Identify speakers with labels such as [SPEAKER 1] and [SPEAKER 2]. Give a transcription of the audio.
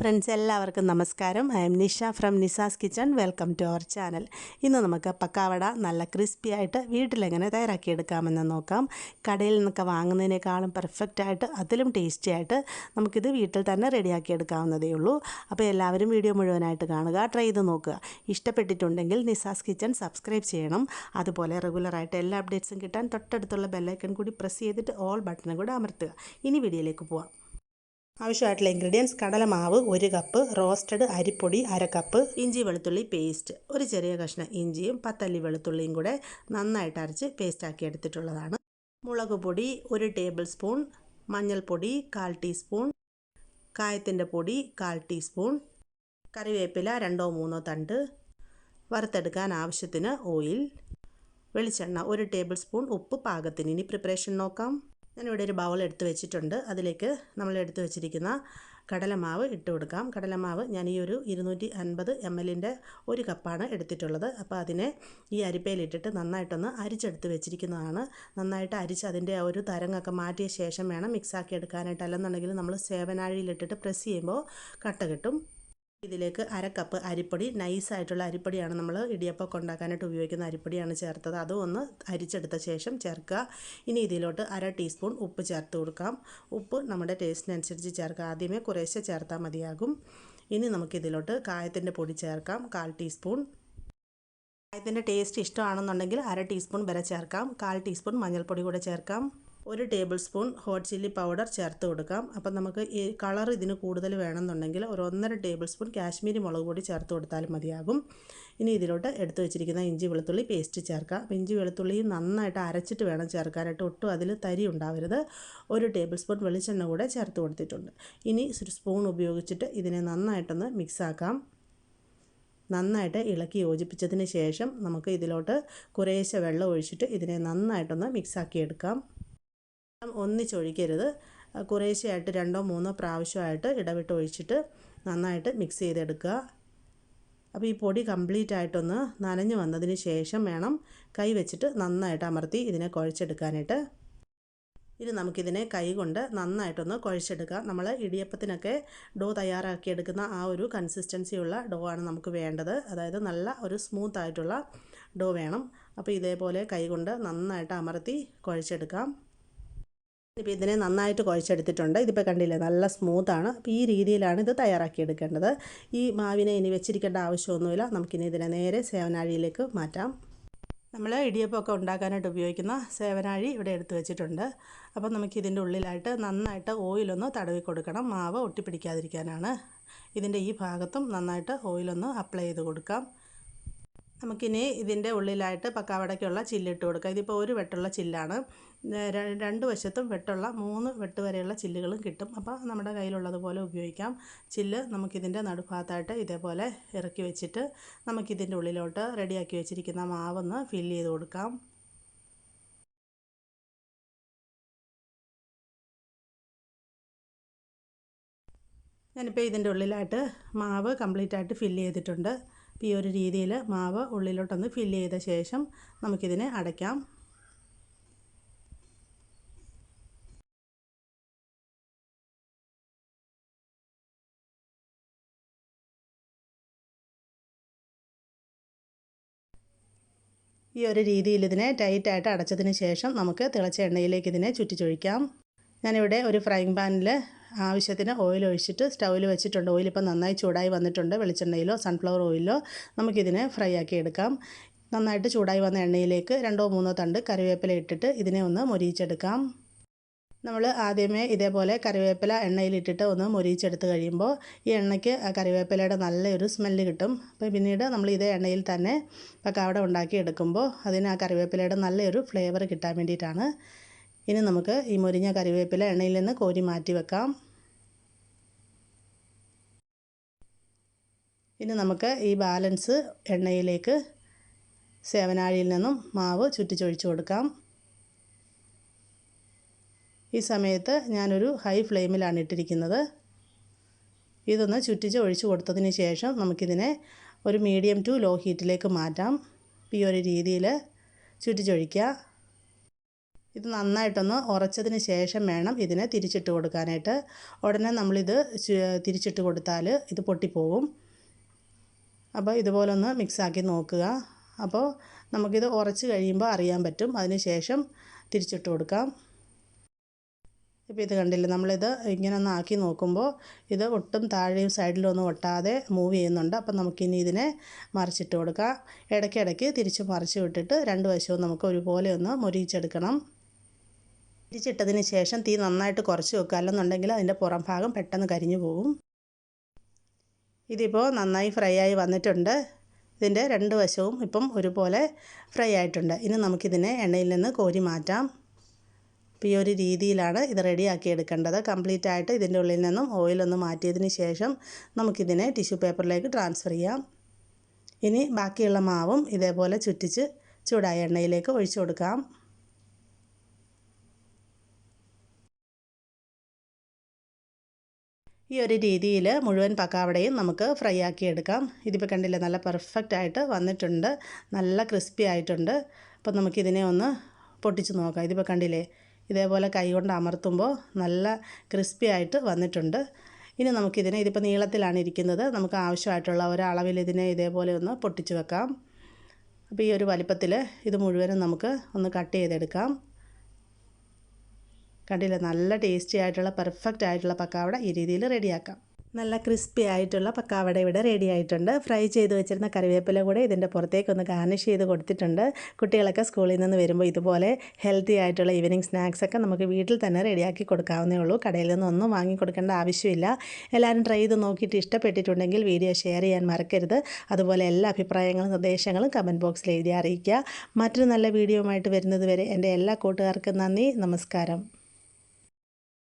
[SPEAKER 1] Friends, എല്ലാവർക്കും നമസ്കാരം. I am Nisha from Nisa's kitchen. Welcome to our channel. ഇന്ന് നമുക്ക് പക്കാവട നല്ല ക്രിസ്പി ആയിട്ട് വീട്ടിലെങ്ങനെ തയ്യാറാക്കിയെടുക്കാമെന്ന് നോക്കാം. കടയിൽ നിന്നൊക്കെ വാങ്ങുന്നതിനേക്കാളും പെർഫെക്റ്റായിട്ട് അതിലും ടേസ്റ്റി ആയിട്ട് നമുക്കിത് വീട്ടിൽ തന്നെ റെഡിയാക്കിയെടുക്കാവുന്നതേ ഉള്ളൂ. അപ്പോൾ എല്ലാവരും വീഡിയോ മുഴുവനായിട്ട് കാണുക, ട്രൈ ചെയ്ത് നോക്കുക. ഇഷ്ടപ്പെട്ടിട്ടുണ്ടെങ്കിൽ നിസാസ് കിച്ചൺ സബ്സ്ക്രൈബ് ചെയ്യണം. അതുപോലെ റെഗുലറായിട്ട് എല്ലാ അപ്ഡേറ്റ്സും കിട്ടാൻ തൊട്ടടുത്തുള്ള ബെല്ലൈക്കൺ കൂടി പ്രസ് ചെയ്തിട്ട് ഓൾ ബട്ടൺ കൂടി അമർത്തുക. ഇനി വീഡിയോയിലേക്ക് പോവാം. ആവശ്യമായിട്ടുള്ള ഇൻഗ്രീഡിയൻസ്: കടലമാവ് 1 കപ്പ്, റോസ്റ്റഡ് അരിപ്പൊടി 1/2 കപ്പ്, ഇഞ്ചി വെളുത്തുള്ളി പേസ്റ്റ്, ഒരു ചെറിയ കഷ്ണം ഇഞ്ചിയും 10 അല്ലി വെളുത്തുള്ളിയും കൂടെ നന്നായിട്ട് അരച്ച് പേസ്റ്റാക്കി എടുത്തിട്ടുള്ളതാണ്. മുളക് പൊടി 1 ടേബിൾ സ്പൂൺ, മഞ്ഞൾപ്പൊടി 1/4 ടീസ്പൂൺ, കായത്തിൻ്റെ പൊടി 1/4 ടീസ്പൂൺ, കറിവേപ്പില 2-3 തണ്ട്, വറുത്തെടുക്കാൻ ആവശ്യത്തിന് ഓയിൽ, വെളിച്ചെണ്ണ 1 ടേബിൾ സ്പൂൺ, ഉപ്പ് പാകത്തിന്. ഇനി പ്രിപ്പറേഷൻ നോക്കാം. ഞാനിവിടെ ഒരു ബൗൾ എടുത്ത് വെച്ചിട്ടുണ്ട്. അതിലേക്ക് നമ്മൾ എടുത്ത് വെച്ചിരിക്കുന്ന കടലമാവ് ഇട്ട് കൊടുക്കാം. കടലമാവ് ഞാൻ ഈ ഒരു 250 ml 1 കപ്പാണ് എടുത്തിട്ടുള്ളത്. അപ്പോൾ അതിനെ ഈ അരിപ്പയിലിട്ടിട്ട് നന്നായിട്ടൊന്ന് അരിച്ചെടുത്ത് വെച്ചിരിക്കുന്നതാണ്. നന്നായിട്ട് അരിച്ച് അതിൻ്റെ ആ ഒരു തരങ്ങൊക്കെ മാറ്റിയ ശേഷം വേണം മിക്സാക്കി എടുക്കാനായിട്ട്. അല്ലെന്നുണ്ടെങ്കിൽ നമ്മൾ സേവനാഴിയിലിട്ടിട്ട് പ്രസ് ചെയ്യുമ്പോൾ കട്ട കിട്ടും. ഇതിലേക്ക് 1/2 കപ്പ് അരിപ്പൊടി, നൈസായിട്ടുള്ള അരിപ്പൊടിയാണ്, നമ്മൾ ഇടിയപ്പമൊക്കെ ഉണ്ടാക്കാനായിട്ട് ഉപയോഗിക്കുന്ന അരിപ്പൊടിയാണ് ചേർത്തത്. അതും ഒന്ന് അരിച്ചെടുത്ത ശേഷം ചേർക്കുക. ഇനി ഇതിലോട്ട് 1/2 ടീസ്പൂൺ ഉപ്പ് ചേർത്ത് കൊടുക്കാം. ഉപ്പ് നമ്മുടെ ടേസ്റ്റിനനുസരിച്ച് ചേർക്കുക. ആദ്യമേ കുറേശ്ശെ ചേർത്താൽ മതിയാകും. ഇനി നമുക്കിതിലോട്ട് കായത്തിൻ്റെ പൊടി ചേർക്കാം, 1/4 ടീസ്പൂൺ. കായത്തിൻ്റെ ടേസ്റ്റ് ഇഷ്ടമാണെന്നുണ്ടെങ്കിൽ 1/2 ടീസ്പൂൺ വരെ ചേർക്കാം. 1/4 ടീസ്പൂൺ മഞ്ഞൾപ്പൊടി കൂടെ ചേർക്കാം. 1 table spoon hot chilli powder ചേർത്ത് കൊടുക്കാം. അപ്പം നമുക്ക് ഈ കളർ ഇതിന് കൂടുതൽ വേണമെന്നുണ്ടെങ്കിൽ ഒരു 1.5 ടേബിൾ സ്പൂൺ കാശ്മീരി മുളക് പൊടി ചേർത്ത് കൊടുത്താലും മതിയാകും. ഇനി ഇതിലോട്ട് എടുത്തു വെച്ചിരിക്കുന്ന ഇഞ്ചി വെളുത്തുള്ളി പേസ്റ്റ് ചേർക്കാം. അപ്പോൾ ഇഞ്ചി വെളുത്തുള്ളി നന്നായിട്ട് അരച്ചിട്ട് വേണം ചേർക്കാനായിട്ട്, ഒട്ടും അതിൽ തരി ഉണ്ടാവരുത്. 1 ടേബിൾ സ്പൂൺ വെളിച്ചെണ്ണ കൂടെ ചേർത്ത് കൊടുത്തിട്ടുണ്ട്. ഇനി ഒരു സ്പൂൺ ഉപയോഗിച്ചിട്ട് ഇതിനെ നന്നായിട്ടൊന്ന് മിക്സാക്കാം. നന്നായിട്ട് ഇളക്കി യോജിപ്പിച്ചതിന് ശേഷം നമുക്ക് ഇതിലോട്ട് കുറേശ്ശെ വെള്ളം ഒഴിച്ചിട്ട് ഇതിനെ നന്നായിട്ടൊന്ന് മിക്സാക്കിയെടുക്കാം. ഒന്നിച്ചൊഴിക്കരുത്, കുറേശ്ശെയായിട്ട് 2-3 പ്രാവശ്യമായിട്ട് ഇടവിട്ട് ഒഴിച്ചിട്ട് നന്നായിട്ട് മിക്സ് ചെയ്തെടുക്കുക. അപ്പോൾ ഈ പൊടി കംപ്ലീറ്റ് ആയിട്ടൊന്ന് നനഞ്ഞു വന്നതിന് ശേഷം വേണം കൈ വെച്ചിട്ട് നന്നായിട്ട് അമർത്തി ഇതിനെ കുഴച്ചെടുക്കാനായിട്ട്. ഇനി നമുക്കിതിനെ കൈ കൊണ്ട് നന്നായിട്ടൊന്ന് കുഴച്ചെടുക്കാം. നമ്മൾ ഇടിയപ്പത്തിനൊക്കെ ഡോ തയ്യാറാക്കിയെടുക്കുന്ന ആ ഒരു കൺസിസ്റ്റൻസിയുള്ള ഡോ ആണ് നമുക്ക് വേണ്ടത്. അതായത് നല്ല ഒരു സ്മൂത്ത് ആയിട്ടുള്ള ഡോ വേണം. അപ്പോൾ ഇതേപോലെ കൈ കൊണ്ട് നന്നായിട്ട് അമർത്തി കുഴച്ചെടുക്കാം. ഇപ്പോൾ ഇതിനെ നന്നായിട്ട് കുഴച്ചെടുത്തിട്ടുണ്ട്. ഇതിപ്പോൾ കണ്ടില്ലേ, നല്ല സ്മൂത്താണ്. അപ്പോൾ ഈ രീതിയിലാണ് ഇത് തയ്യാറാക്കിയെടുക്കേണ്ടത്. ഈ മാവിനെ ഇനി വെച്ചിരിക്കേണ്ട ആവശ്യമൊന്നുമില്ല. നമുക്കിനി ഇതിനെ നേരെ സേവനാഴിയിലേക്ക് മാറ്റാം. നമ്മൾ ഇടിയപ്പമൊക്കെ ഉണ്ടാക്കാനായിട്ട് ഉപയോഗിക്കുന്ന സേവനാഴി ഇവിടെ എടുത്ത് വെച്ചിട്ടുണ്ട്. അപ്പോൾ നമുക്കിതിൻ്റെ ഉള്ളിലായിട്ട് നന്നായിട്ട് ഓയിലൊന്ന് തടവി കൊടുക്കണം. മാവ് ഒട്ടിപ്പിടിക്കാതിരിക്കാനാണ്. ഇതിൻ്റെ ഈ ഭാഗത്തും നന്നായിട്ട് ഓയിലൊന്ന് അപ്ലൈ ചെയ്ത് കൊടുക്കാം. നമുക്കിനി ഇതിൻ്റെ ഉള്ളിലായിട്ട് പക്കാവടയ്ക്കുള്ള ചില്ലിട്ട് കൊടുക്കാം. ഇതിപ്പോൾ 1 വെട്ടുള്ള ചില്ലാണ്. 2 വശത്തും വെട്ടുള്ള 3 വെട്ട് വരെയുള്ള ചില്ലുകളും കിട്ടും. അപ്പോൾ നമ്മുടെ കയ്യിലുള്ളതുപോലെ ഉപയോഗിക്കാം. ചില്ല് നമുക്കിതിൻ്റെ നടുഭാഗത്തായിട്ട് ഇതേപോലെ ഇറക്കി വെച്ചിട്ട് നമുക്കിതിൻ്റെ ഉള്ളിലോട്ട് റെഡിയാക്കി വെച്ചിരിക്കുന്ന മാവൊന്ന് ഫില്ല് ചെയ്ത് കൊടുക്കാം. ഞാനിപ്പോൾ ഇതിൻ്റെ ഉള്ളിലായിട്ട് മാവ് കംപ്ലീറ്റ് ആയിട്ട് ഫില്ല് ചെയ്തിട്ടുണ്ട്. ഈ ഒരു രീതിയിൽ മാവ് ഉള്ളിലോട്ടൊന്ന് ഫില്ല് ചെയ്ത ശേഷം നമുക്കിതിനെ അടയ്ക്കാം. ഈ ഒരു രീതിയിൽ ഇതിനെ ടൈറ്റായിട്ട് അടച്ചതിന് ശേഷം നമുക്ക് തിളച്ച എണ്ണയിലേക്ക് ഇതിനെ ചുറ്റിച്ചൊഴിക്കാം. ഞാനിവിടെ ഒരു ഫ്രൈങ് പാനിൽ ആവശ്യത്തിന് ഓയിൽ ഒഴിച്ചിട്ട് സ്റ്റൗവിൽ വെച്ചിട്ടുണ്ട്. ഓയിലിപ്പോൾ നന്നായി ചൂടായി വന്നിട്ടുണ്ട്. വെളിച്ചെണ്ണയിലോ സൺഫ്ലവർ ഓയിലോ നമുക്കിതിനെ ഫ്രൈ ആക്കി എടുക്കാം. നന്നായിട്ട് ചൂടായി വന്ന എണ്ണയിലേക്ക് 2-3 തണ്ട് കറിവേപ്പില ഇട്ടിട്ട് ഇതിനെ ഒന്ന് മൊരിയിച്ചെടുക്കാം. നമ്മൾ ആദ്യമേ ഇതേപോലെ കറിവേപ്പില എണ്ണയിലിട്ടിട്ട് ഒന്ന് മൊരിയിച്ചെടുത്ത് കഴിയുമ്പോൾ ഈ എണ്ണയ്ക്ക് ആ കറിവേപ്പിലയുടെ നല്ലൊരു സ്മെല്ല് കിട്ടും. അപ്പോൾ പിന്നീട് നമ്മൾ ഇതേ എണ്ണയിൽ തന്നെ പക്കാവട ഉണ്ടാക്കി എടുക്കുമ്പോൾ അതിന് ആ കറിവേപ്പിലയുടെ നല്ലൊരു ഫ്ലേവർ കിട്ടാൻ വേണ്ടിയിട്ടാണ്. ഇനി നമുക്ക് ഈ മൊരിഞ്ഞ കറിവേപ്പില എണ്ണയിൽ നിന്ന് കോരി മാറ്റി വെക്കാം. ഇനി നമുക്ക് ഈ ബാലൻസ് എണ്ണയിലേക്ക് സേവനാഴിയിൽ നിന്നും മാവ് ചുറ്റിച്ചൊഴിച്ച് കൊടുക്കാം. ഈ സമയത്ത് ഞാനൊരു ഹൈ ഫ്ലെയിമിലാണ് ഇട്ടിരിക്കുന്നത്. ഇതൊന്ന് ചുറ്റിച്ച് ഒഴിച്ച് കൊടുത്തതിന് ശേഷം നമുക്കിതിനെ ഒരു മീഡിയം ടു ലോ ഹീറ്റിലേക്ക് മാറ്റാം. ഈ ഒരു രീതിയിൽ ചുറ്റിച്ചൊഴിക്കുക. ഇത് നന്നായിട്ടൊന്ന് ഉറച്ചതിന് ശേഷം വേണം ഇതിനെ തിരിച്ചിട്ട് കൊടുക്കാനായിട്ട്. ഉടനെ നമ്മളിത് തിരിച്ചിട്ട് കൊടുത്താൽ ഇത് പൊട്ടിപ്പോവും. അപ്പോൾ ഇതുപോലെ ഒന്ന് മിക്സാക്കി നോക്കുക. അപ്പോൾ നമുക്കിത് ഉറച്ച് കഴിയുമ്പോൾ അറിയാൻ പറ്റും. അതിന് ശേഷം തിരിച്ചിട്ട് കൊടുക്കാം. ഇപ്പോൾ ഇത് കണ്ടില്ലേ, നമ്മളിത് ഇങ്ങനെ ഒന്ന് ആക്കി നോക്കുമ്പോൾ ഇത് ഒട്ടും താഴെയും സൈഡിലും ഒന്നും ഒട്ടാതെ മൂവ് ചെയ്യുന്നുണ്ട്. അപ്പം നമുക്കിനി ഇതിനെ മറിച്ചിട്ട് കൊടുക്കാം. ഇടയ്ക്കിടയ്ക്ക് തിരിച്ച് മറിച്ച് വിട്ടിട്ട് രണ്ട് വശവും നമുക്ക് ഒരുപോലെ ഒന്ന് മൊരിയിച്ചെടുക്കണം. തിരിച്ചിട്ടതിന് ശേഷം തീ നന്നായിട്ട് കുറച്ച് വെക്കുക, അല്ലെന്നുണ്ടെങ്കിൽ അതിൻ്റെ പുറം ഭാഗം പെട്ടെന്ന് കരിഞ്ഞു പോകും. ഇതിപ്പോൾ നന്നായി ഫ്രൈ ആയി വന്നിട്ടുണ്ട്. ഇതിൻ്റെ രണ്ട് വശവും ഇപ്പം ഒരുപോലെ ഫ്രൈ ആയിട്ടുണ്ട്. ഇനി നമുക്കിതിനെ എണ്ണയിൽ നിന്ന് കോരി മാറ്റാം. അപ്പോൾ ഈ ഒരു രീതിയിലാണ് ഇത് റെഡിയാക്കി എടുക്കേണ്ടത്. കംപ്ലീറ്റ് ആയിട്ട് ഇതിൻ്റെ ഉള്ളിൽ നിന്നും ഓയിലൊന്ന് മാറ്റിയതിന് ശേഷം നമുക്കിതിനെ ടിഷ്യൂ പേപ്പറിലേക്ക് ട്രാൻസ്ഫർ ചെയ്യാം. ഇനി ബാക്കിയുള്ള മാവും ഇതേപോലെ ചുറ്റിച്ച് ചൂടായ എണ്ണയിലേക്ക് ഒഴിച്ചു കൊടുക്കാം. ഈ ഒരു രീതിയിൽ മുഴുവൻ പക്കാവടയും നമുക്ക് ഫ്രൈ ആക്കി എടുക്കാം. ഇതിപ്പോൾ കണ്ടില്ലേ, നല്ല പെർഫെക്റ്റ് ആയിട്ട് വന്നിട്ടുണ്ട്, നല്ല ക്രിസ്പി ആയിട്ടുണ്ട്. അപ്പോൾ നമുക്കിതിനെ ഒന്ന് പൊട്ടിച്ച് നോക്കാം. ഇതിപ്പോൾ കണ്ടില്ലേ, ഇതേപോലെ കൈ കൊണ്ട് അമർത്തുമ്പോൾ നല്ല ക്രിസ്പി ആയിട്ട് വന്നിട്ടുണ്ട്. ഇനി നമുക്കിതിനെ, ഇതിപ്പോൾ നീളത്തിലാണ് ഇരിക്കുന്നത്, നമുക്ക് ആവശ്യമായിട്ടുള്ള ഒരളവിൽ ഇതിനെ ഇതേപോലെ ഒന്ന് പൊട്ടിച്ച് വെക്കാം. അപ്പോൾ ഈ ഒരു വലിപ്പത്തിൽ ഇത് മുഴുവനും നമുക്ക് ഒന്ന് കട്ട് ചെയ്തെടുക്കാം. കണ്ടില്ലേ, നല്ല ടേസ്റ്റി ആയിട്ടുള്ള പെർഫെക്റ്റ് ആയിട്ടുള്ള പക്കാവട ഈ രീതിയിൽ റെഡിയാക്കാം. നല്ല ക്രിസ്പി ആയിട്ടുള്ള പക്കാവട ഇവിടെ റെഡി ആയിട്ടുണ്ട്. ഫ്രൈ ചെയ്ത് വെച്ചിരുന്ന കറിവേപ്പില കൂടെ ഇതിൻ്റെ പുറത്തേക്കൊന്ന് ഗാർണിഷ് ചെയ്ത് കൊടുത്തിട്ടുണ്ട്. കുട്ടികളൊക്കെ സ്കൂളിൽ നിന്ന് വരുമ്പോൾ ഇതുപോലെ ഹെൽത്തി ആയിട്ടുള്ള ഈവനിങ് സ്നാക്സൊക്കെ നമുക്ക് വീട്ടിൽ തന്നെ റെഡിയാക്കി കൊടുക്കാവുന്നേ ഉള്ളൂ. കടയിൽ നിന്നൊന്നും വാങ്ങിക്കൊടുക്കേണ്ട ആവശ്യമില്ല. എല്ലാവരും ട്രൈ ചെയ്ത് നോക്കിയിട്ട് ഇഷ്ടപ്പെട്ടിട്ടുണ്ടെങ്കിൽ വീഡിയോ ഷെയർ ചെയ്യാൻ മറക്കരുത്. അതുപോലെ എല്ലാ അഭിപ്രായങ്ങളും നിർദ്ദേശങ്ങളും കമൻറ്റ് ബോക്സിൽ എഴുതി അറിയിക്കുക. മറ്റൊരു നല്ല വീഡിയോയുമായിട്ട് വരുന്നത് വരെ എൻ്റെ എല്ലാ കൂട്ടുകാർക്കും നന്ദി, നമസ്കാരം.